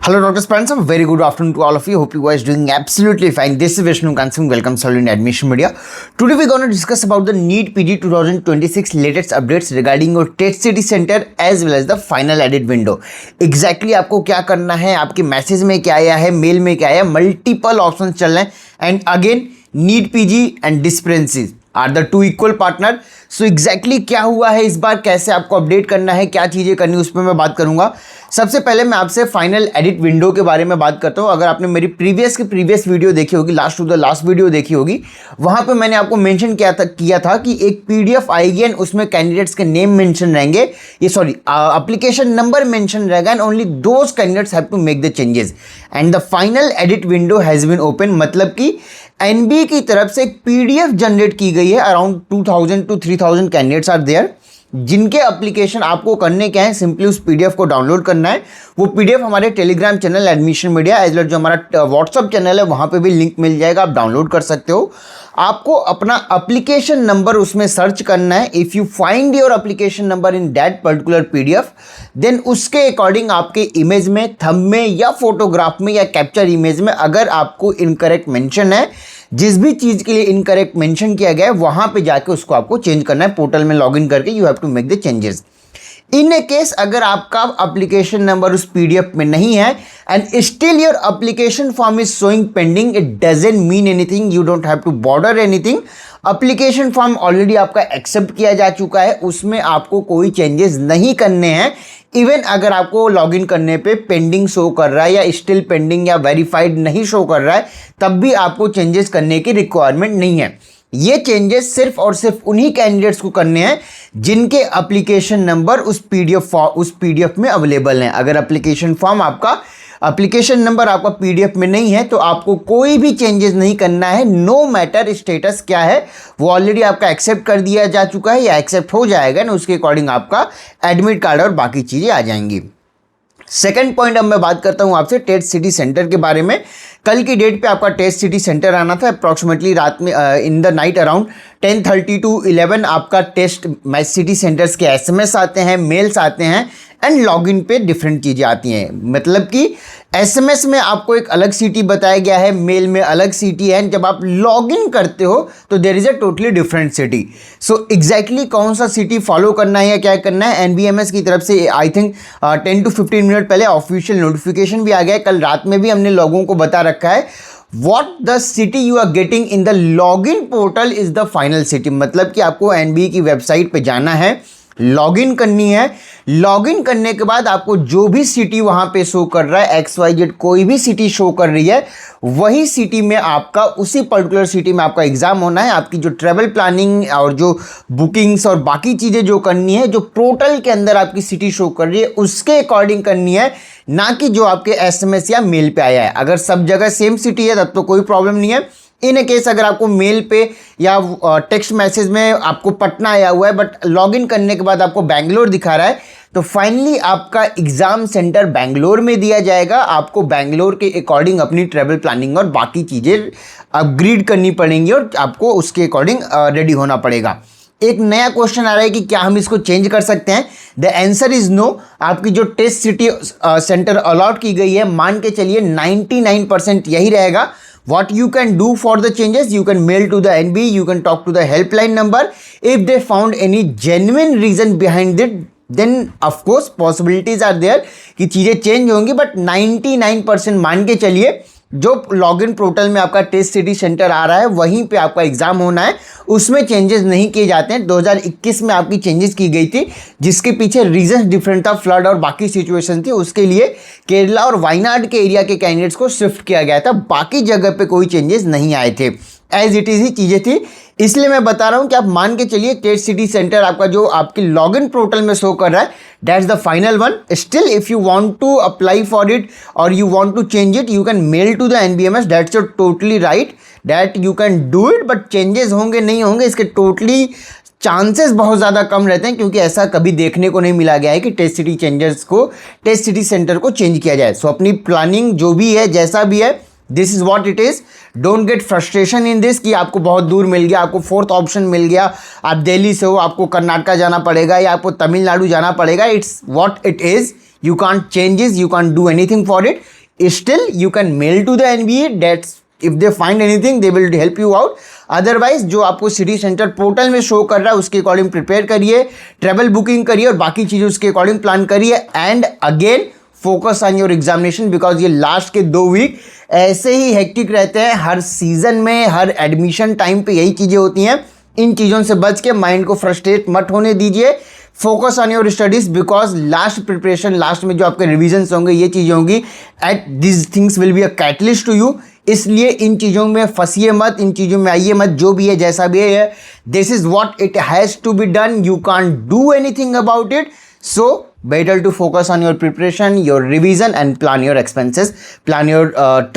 Hello, Dr. Spencer. Very good afternoon to all of you. Hope you guys doing absolutely fine. This is Vishnu Kansing. Welcome, Solid Admission Media. Today we're going to discuss about the NEET PG 2026 latest updates regarding your test city centre as well as the final edit window. Exactly आपको क्या करना है, आपके message में क्या आया है, mail में क्या आया, मल्टीपल ऑप्शन चल रहे हैं. And again NEET PG and dispensaries are the two equal partner. So exactly क्या हुआ है इस बार, कैसे आपको अपडेट करना है, क्या चीज़ें करनी है, उस पर मैं बात करूंगा. सबसे पहले मैं आपसे फाइनल एडिट विंडो के बारे में बात करता हूं. अगर आपने मेरी प्रीवियस वीडियो देखी होगी, last to the last video देखी होगी, वहां पे मैंने आपको मेंशन किया था कि एक पीडीएफ आएगी एंड उसमें कैंडिडेट्स के नेम मेंशन रहेंगे, एप्लीकेशन नंबर मेंशन रहेगा and only those candidates have to make the changes. And the final edit window has been open. मतलब कि एनबीए की तरफ से एक पीडीएफ जनरेट की गई है. Around 2000 to 3000 candidates are there, जिनके एप्लीकेशन आपको करने क्या है, सिंपली उस पीडीएफ को डाउनलोड करना है. वो पीडीएफ हमारे Telegram channel admission media as well जो हमारा व्हाट्सअप चैनल है वहाँ पे भी लिंक मिल जाएगा, आप डाउनलोड कर सकते हो. आपको अपना एप्लीकेशन नंबर उसमें सर्च करना है. If you find your application number in that particular PDF, then उसके अकॉर्डिंग आपके इमेज में, थंब में या फोटोग्राफ में या कैप्चर इमेज में अगर आपको इनकरेक्ट मेंशन है, जिस भी चीज़ के लिए इनकरेक्ट मेंशन किया गया है, वहां पे जाके उसको आपको चेंज करना है. पोर्टल में लॉगिन करके you have to make the changes. In a case अगर आपका एप्लीकेशन नंबर उस पीडीएफ में नहीं है and still your application form is showing pending, it doesn't mean anything, you don't have to bother anything. Application form already आपका accept किया जा चुका है, उसमें आपको कोई चेंजेस नहीं करने हैं. इवन अगर आपको लॉगिन करने पे पेंडिंग शो कर रहा है या स्टिल पेंडिंग या वेरीफाइड नहीं शो कर रहा है, तब भी आपको चेंजेस करने की रिक्वायरमेंट नहीं है. ये चेंजेस सिर्फ और सिर्फ उन्हीं कैंडिडेट्स को करने हैं जिनके एप्लीकेशन नंबर उस पीडीएफ में अवेलेबल हैं. अगर एप्लीकेशन नंबर आपका पीडीएफ में नहीं है तो आपको कोई भी चेंजेस नहीं करना है. नो मैटर स्टेटस क्या है, वो ऑलरेडी आपका एक्सेप्ट कर दिया जा चुका है या एक्सेप्ट हो जाएगा ना, उसके अकॉर्डिंग आपका एडमिट कार्ड और बाकी चीज़ें आ जाएंगी. सेकंड पॉइंट अब मैं बात करता हूं आपसे टेस्ट सिटी सेंटर के बारे में. कल की डेट पे आपका टेस्ट सिटी सेंटर आना था. अप्रॉक्सीमेटली रात में in the night around 10:30 to 11 आपका टेस्ट मैच सिटी सेंटर्स के एसएमएस आते हैं, मेल्स आते हैं एंड लॉगिन पे डिफरेंट चीज़ें आती हैं. मतलब कि एसएमएस में आपको एक अलग सिटी बताया गया है, मेल में अलग सिटी है, जब आप लॉगिन करते हो तो there is a totally different city. So exactly कौन सा सिटी फॉलो करना है या क्या करना है, एनबीएमएस की तरफ से आई थिंक 10 to 15 मिनट पहले ऑफिशियल नोटिफिकेशन भी आ गया है. कल रात में भी हमने लोगों को बता रखा है What the city you are getting in the login portal is the final city. मतलब कि आपको एनबीए की वेबसाइट पे जाना है, लॉगिन करनी है. लॉगिन करने के बाद आपको जो भी सिटी वहाँ पे शो कर रहा है, XYZ कोई भी सिटी शो कर रही है, वही सिटी में आपका, उसी पर्टिकुलर सिटी में आपका एग्ज़ाम होना है. आपकी जो ट्रैवल प्लानिंग और जो बुकिंग्स और बाकी चीज़ें जो करनी है, जो पोर्टल के अंदर आपकी सिटी शो कर रही है, उसके अकॉर्डिंग करनी है, ना कि जो आपके एसएमएस या मेल पे आया है. अगर सब जगह सेम सिटी है तब तो कोई प्रॉब्लम नहीं है. इन ए केस अगर आपको मेल पे या टेक्स्ट मैसेज में आपको पटना आया हुआ है बट लॉगिन करने के बाद आपको बैंगलोर दिखा रहा है, तो फाइनली आपका एग्ज़ाम सेंटर बैंगलोर में दिया जाएगा. आपको बैंगलोर के अकॉर्डिंग अपनी ट्रैवल प्लानिंग और बाकी चीज़ें अपग्रेड करनी पड़ेंगी और आपको उसके अकॉर्डिंग रेडी होना पड़ेगा. एक नया क्वेश्चन आ रहा है कि क्या हम इसको चेंज कर सकते हैं. The answer is no. आपकी जो टेस्ट सिटी सेंटर अलॉट की गई है, मान के चलिए 99% यही रहेगा. What you can do for the changes, you can mail to the NB, you can talk to the helpline number. If they found any genuine reason behind it, then of course possibilities are there कि चीज़ें change होंगी. But 99% मान के चलिए जो login portal में आपका test city centre आ रहा है वहीं पे आपका एग्जाम होना है, उसमें चेंजेस नहीं किए जाते हैं. 2021 में आपकी चेंजेस की गई थी, जिसके पीछे रीजन डिफरेंट था, फ्लड और बाकी सिचुएशन थी. उसके लिए केरला और वायनाड के एरिया के कैंडिडेट्स को शिफ्ट किया गया था. बाकी जगह पे कोई चेंजेस नहीं आए थे, एज इट इज़ ही चीज़ें थी. इसलिए मैं बता रहा हूँ कि आप मान के चलिए टेस्ट सिटी सेंटर आपका जो आपकी लॉगिन पोर्टल में शो कर रहा है, that's the final one. Still if you want to apply for it और you want to change it, you can mail to the NBMS. That's your totally right that you can do it. But changes होंगे नहीं होंगे इसके totally chances बहुत ज़्यादा कम रहते हैं, क्योंकि ऐसा कभी देखने को नहीं मिला गया है कि टेस्ट सिटी सेंटर को चेंज किया जाए. सो अपनी प्लानिंग जो भी है, जैसा भी है, this is what it is. Don't get frustration in this कि आपको बहुत दूर मिल गया, आपको फोर्थ ऑप्शन मिल गया, आप दिल्ली से हो, आपको कर्नाटका जाना पड़ेगा या आपको तमिलनाडु जाना पड़ेगा. It's what it is. you can't changes, you can't do anything for it. Still you can mail to the NBA, that's if they find anything they will help you out. Otherwise जो आपको city centre portal में show कर रहा है उसके according prepare करिए, travel booking करिए और बाकी चीज़ें उसके अकॉर्डिंग प्लान करिए. And again focus on your examination, because ये लास्ट के 2 वीक ऐसे ही हेक्टिक रहते हैं. हर सीजन में, हर एडमिशन टाइम पे यही चीज़ें होती हैं. इन चीज़ों से बच के माइंड को फ्रस्ट्रेट मत होने दीजिए. Focus on your studies, because last preparation, last में जो आपके रिविजन्स होंगे, ये चीज़ें होंगी, at this things will be a catalyst to you. इसलिए इन चीज़ों में फंसिए मत, इन चीज़ों में आइए मत. जो भी है, जैसा भी है, this is what it has to be done. You can't do anything about it. So better to focus on your preparation, your revision, and plan your expenses, plan your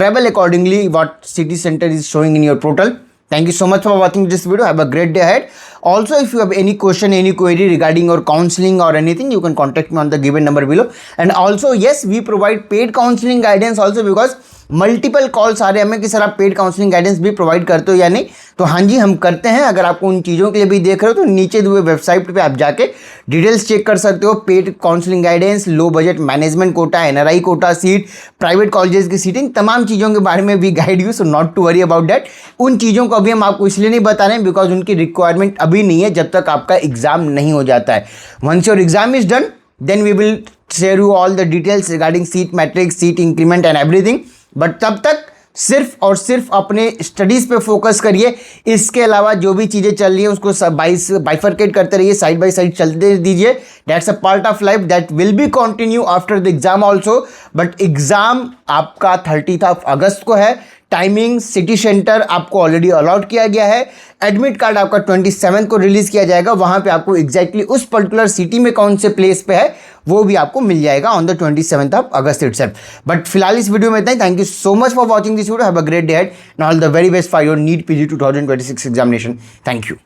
travel accordingly what city center is showing in your portal. Thank you so much for watching this video. Have a great day ahead. Also, if you have any question, any query regarding your counseling or anything, you can contact me on the given number below. And also, yes, we provide paid counseling guidance also, because multiple calls आ रहे हैं हमें कि sir आप paid counselling guidance भी provide करते हो या नहीं. तो हाँ जी, हम करते हैं. अगर आपको उन चीज़ों के लिए भी देख रहे हो तो नीचे दिए हुए वेबसाइट पे आप जाके डिटेल्स चेक कर सकते हो. Paid counselling guidance, low budget management quota, NRI quota seat, private colleges की सीटिंग, तमाम चीज़ों के बारे में भी guide you. So not to worry about that. उन चीज़ों को अभी हम आपको इसलिए नहीं बता रहे हैं बिकॉज उनकी रिक्वायरमेंट अभी नहीं है जब तक आपका एग्जाम नहीं हो जाता है. Once your exam is done, then we will share you all the details regarding seat matrix, seat increment and everything. But तब तक सिर्फ और सिर्फ अपने स्टडीज़ पे फोकस करिए. इसके अलावा जो भी चीज़ें चल रही है उसको बाइफरकेट करते रहिए, साइड बाय साइड चलते दीजिए. That's a part of life that will be continue after the exam also. But exam आपका 30 अगस्त को है. टाइमिंग, सिटी सेंटर आपको ऑलरेडी अलॉट किया गया है. एडमिट कार्ड आपका 27 को रिलीज किया जाएगा. वहां पे आपको एग्जैक्टली उस पर्टिकुलर सिटी में कौन से प्लेस पे है वो भी आपको मिल जाएगा on the 27th of August itself. But फिलहाल इस वीडियो में इतना ही. Thank you so much for watching this video. Have a great day ahead and all the very best for your NEET PG 2026 examination. Thank you.